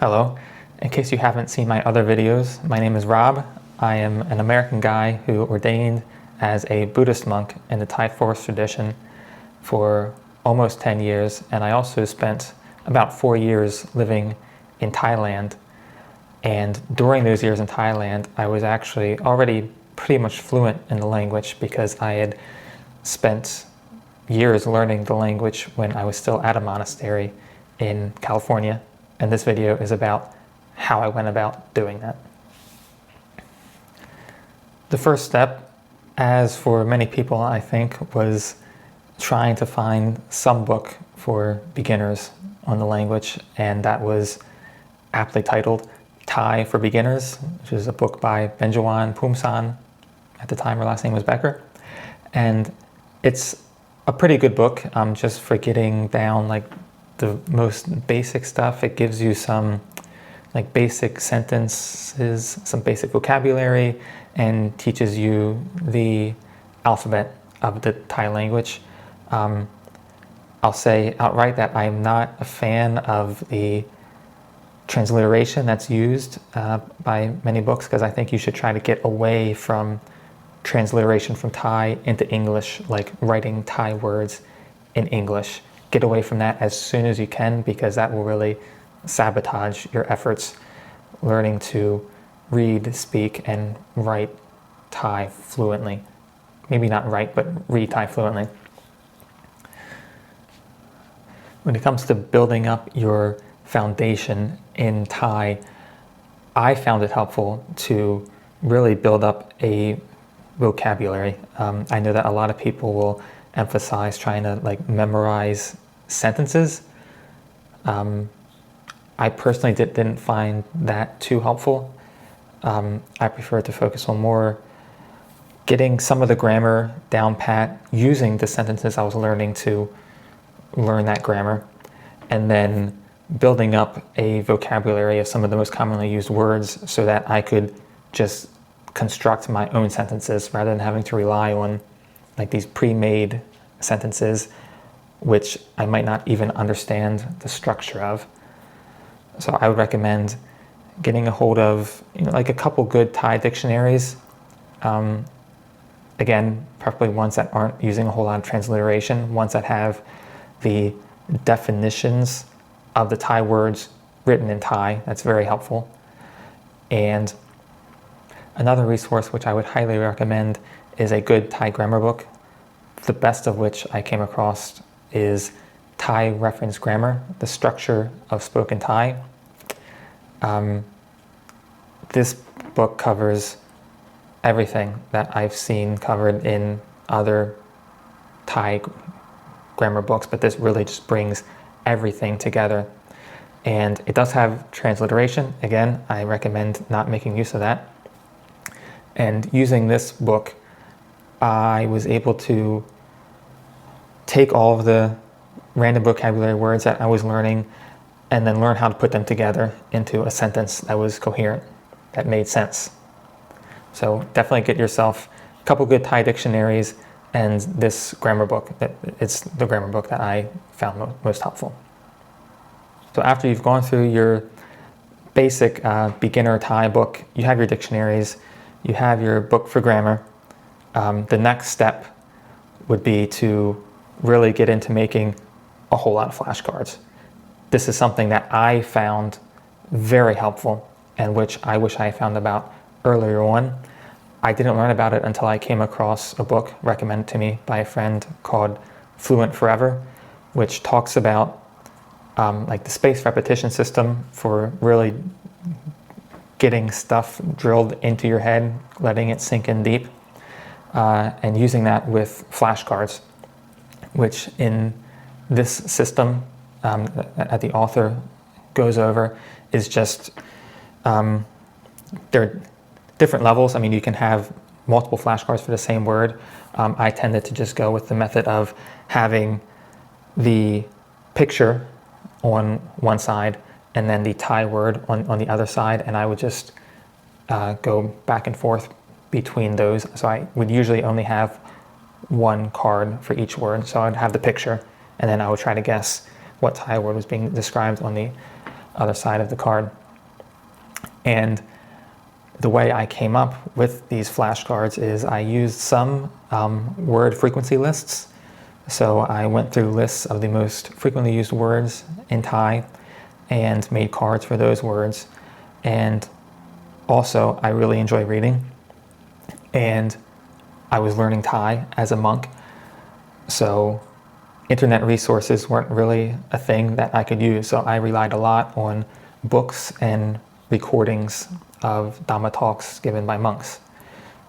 Hello. In case you haven't seen my other videos, my name is Rob. I am an American guy who ordained as a Buddhist monk in the Thai forest tradition for almost 10 years, and I also spent about 4 years living in Thailand. And during those years in Thailand, I was actually already pretty much fluent in the language because I had spent years learning the language when I was still at a monastery in California. And this video is about how I went about doing that. The first step, as for many people I think, was trying to find some book for beginners on the language, and that was aptly titled Thai for Beginners, which is a book by Benjawan Phumsan. At the time her last name was Becker. And it's a pretty good book just for getting down like the most basic stuff. It gives you some like basic sentences, some basic vocabulary, and teaches you the alphabet of the Thai language. I'll say outright that I'm not a fan of the transliteration that's used by many books, because I think you should try to get away from transliteration from Thai into English, like writing Thai words in English. Get away from that as soon as you can, because that will really sabotage your efforts learning to read, speak, and write Thai fluently. Maybe not write, but read Thai fluently. When it comes to building up your foundation in Thai, I found it helpful to really build up a vocabulary. I know that a lot of people will emphasize trying to like memorize sentences. I personally didn't find that too helpful. I prefer to focus on more getting some of the grammar down pat, using the sentences I was learning to learn that grammar, and then building up a vocabulary of some of the most commonly used words so that I could just construct my own sentences rather than having to rely on like these pre-made sentences which I might not even understand the structure of. So I would recommend getting a hold of like a couple good Thai dictionaries. Again, preferably ones that aren't using a whole lot of transliteration, ones that have the definitions of the Thai words written in Thai. That's very helpful. And another resource which I would highly recommend is a good Thai grammar book, the best of which I came across is Thai Reference Grammar, The Structure of Spoken Thai. This book covers everything that I've seen covered in other Thai grammar books, but this really just brings everything together. And it does have transliteration. Again, I recommend not making use of that. And using this book, I was able to take all of the random vocabulary words that I was learning and then learn how to put them together into a sentence that was coherent, that made sense. So definitely get yourself a couple good Thai dictionaries and this grammar book. It's the grammar book that I found most helpful. So after you've gone through your basic beginner Thai book, you have your dictionaries, you have your book for grammar. The next step would be to really get into making a whole lot of flashcards. This is something that I found very helpful and which I wish I found about earlier on. I didn't learn about it until I came across a book recommended to me by a friend called Fluent Forever, which talks about like the spaced repetition system for really getting stuff drilled into your head, letting it sink in deep, and using that with flashcards, which in this system that the author goes over is just, there are different levels. I mean, you can have multiple flashcards for the same word. I tended to just go with the method of having the picture on one side and then the Thai word on the other side, and I would just go back and forth between those. So I would usually only have one card for each word. So I'd have the picture, and then I would try to guess what Thai word was being described on the other side of the card. And the way I came up with these flashcards is I used some word frequency lists. So I went through lists of the most frequently used words in Thai and made cards for those words. And also, I really enjoy reading. And I was learning Thai as a monk. So internet resources weren't really a thing that I could use. So I relied a lot on books and recordings of Dhamma talks given by monks.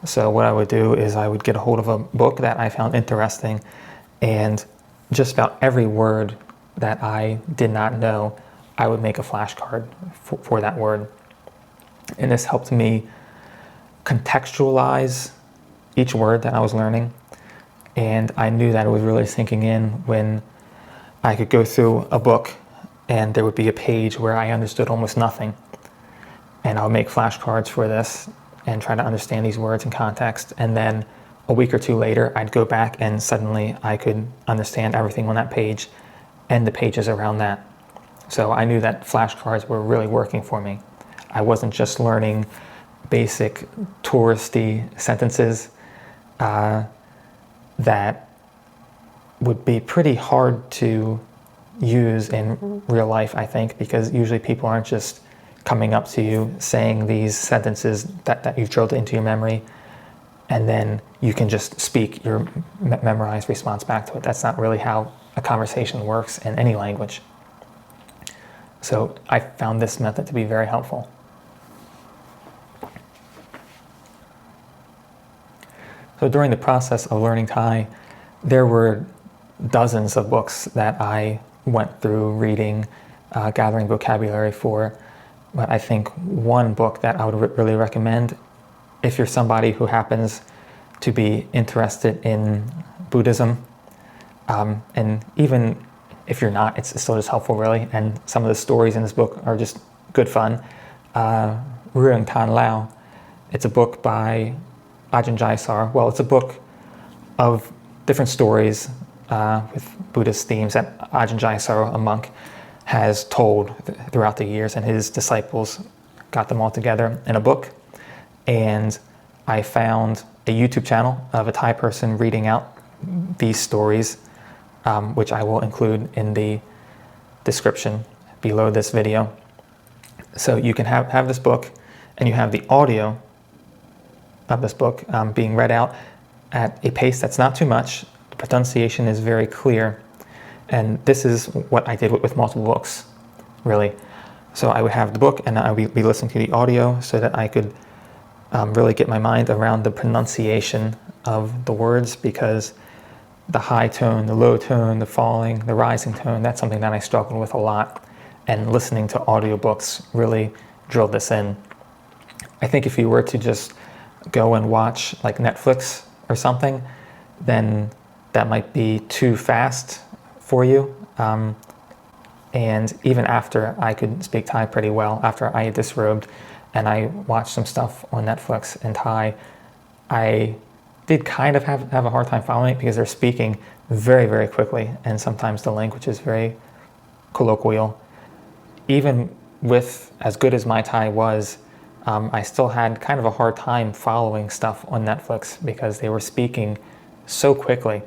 So what I would do is I would get a hold of a book that I found interesting, and just about every word that I did not know, I would make a flashcard for that word. And this helped me contextualize each word that I was learning. And I knew that it was really sinking in when I could go through a book and there would be a page where I understood almost nothing. And I would make flashcards for this and try to understand these words in context. And then a week or two later, I'd go back and suddenly I could understand everything on that page and the pages around that. So I knew that flashcards were really working for me. I wasn't just learning basic touristy sentences that would be pretty hard to use in real life, I think, because usually people aren't just coming up to you saying these sentences that you've drilled into your memory and then you can just speak your memorized response back to it. That's not really how a conversation works in any language. So I found this method to be very helpful. So during the process of learning Thai, there were dozens of books that I went through reading, gathering vocabulary for. But I think one book that I would really recommend, if you're somebody who happens to be interested in Buddhism, and even if you're not, it's still just helpful, really. And some of the stories in this book are just good fun. Ruang Tan Lao. It's a book by Ajahn Jaisar. Well, it's a book of different stories with Buddhist themes that Ajahn Jaisar, a monk, has told throughout the years, and his disciples got them all together in a book. And I found a YouTube channel of a Thai person reading out these stories, which I will include in the description below this video. So you can have this book, and you have the audio of this book being read out at a pace that's not too much. The pronunciation is very clear. And this is what I did with multiple books, really. So I would have the book and I would be listening to the audio so that I could really get my mind around the pronunciation of the words, because the high tone, the low tone, the falling, the rising tone, that's something that I struggled with a lot. And listening to audiobooks really drilled this in. I think if you were to just go and watch like Netflix or something, then that might be too fast for you. And even after I could speak Thai pretty well, after I disrobed and I watched some stuff on Netflix in Thai, I did kind of have a hard time following it because they're speaking very, very quickly, and sometimes the language is very colloquial. Even with as good as my Thai was, I still had kind of a hard time following stuff on Netflix because they were speaking so quickly.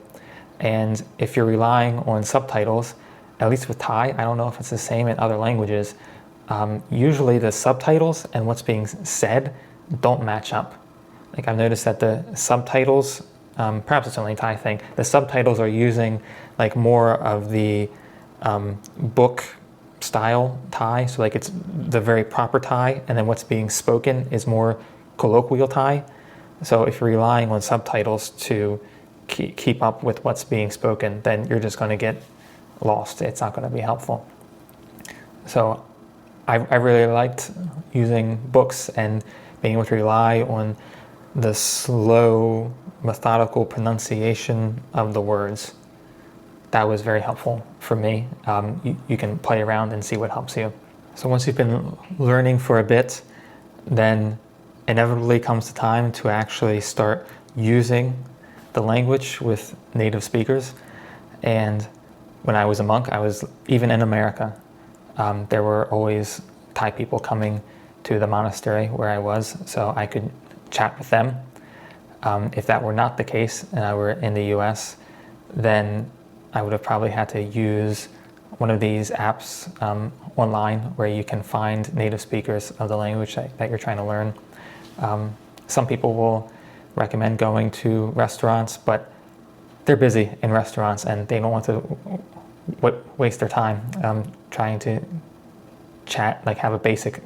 And if you're relying on subtitles, at least with Thai, I don't know if it's the same in other languages, usually the subtitles and what's being said don't match up. Like I've noticed that the subtitles, perhaps it's only a Thai thing, the subtitles are using like more of the book style Thai, so like it's the very proper Thai, and then what's being spoken is more colloquial Thai. So if you're relying on subtitles to keep up with what's being spoken, then you're just going to get lost. It's not going to be helpful. So I really liked using books and being able to rely on the slow, methodical pronunciation of the words. That was very helpful for me. You can play around and see what helps you. So once you've been learning for a bit, then inevitably comes the time to actually start using the language with native speakers. And when I was a monk, I was even in America. There were always Thai people coming to the monastery where I was, so I could chat with them. If that were not the case and I were in the US, then I would have probably had to use one of these apps online where you can find native speakers of the language that you're trying to learn. Some people will recommend going to restaurants, but they're busy in restaurants and they don't want to waste their time trying to chat, like have a basic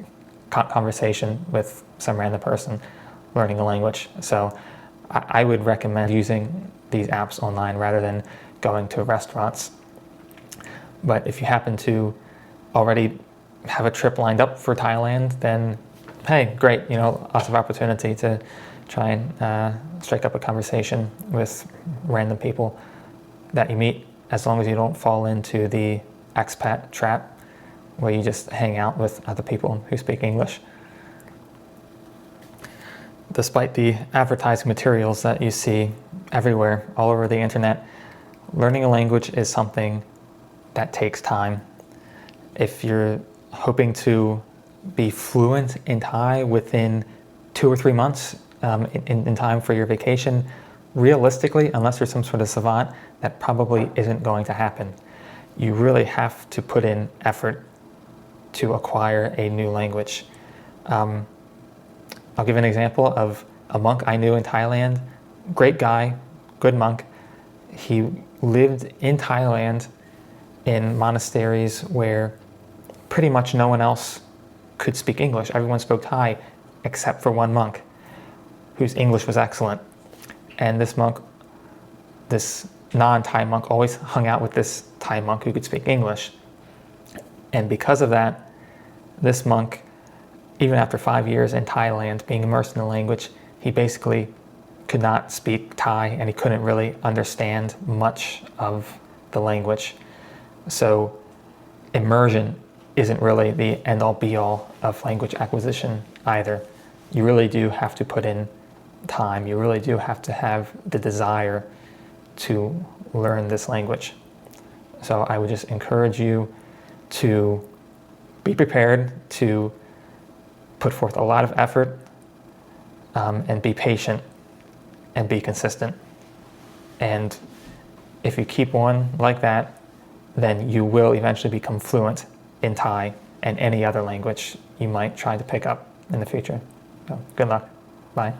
conversation with some random person learning a language. So I would recommend using these apps online rather than going to restaurants. But if you happen to already have a trip lined up for Thailand, then hey, great, lots of opportunity to try and strike up a conversation with random people that you meet, as long as you don't fall into the expat trap where you just hang out with other people who speak English. Despite the advertising materials that you see everywhere, all over the internet, learning a language is something that takes time. If you're hoping to be fluent in Thai within 2 or 3 months in time for your vacation, realistically, unless you're some sort of savant, that probably isn't going to happen. You really have to put in effort to acquire a new language. I'll give an example of a monk I knew in Thailand. Great guy, good monk. He lived in Thailand in monasteries where pretty much no one else could speak English. Everyone spoke Thai except for one monk whose English was excellent. And this monk, this non-Thai monk, always hung out with this Thai monk who could speak English. And because of that, this monk, even after 5 years in Thailand, being immersed in the language, he basically could not speak Thai and he couldn't really understand much of the language. So immersion isn't really the end-all be-all of language acquisition either. You really do have to put in time. You really do have to have the desire to learn this language. So I would just encourage you to be prepared to put forth a lot of effort and be patient and be consistent. And if you keep on like that, then you will eventually become fluent in Thai and any other language you might try to pick up in the future. So good luck. Bye.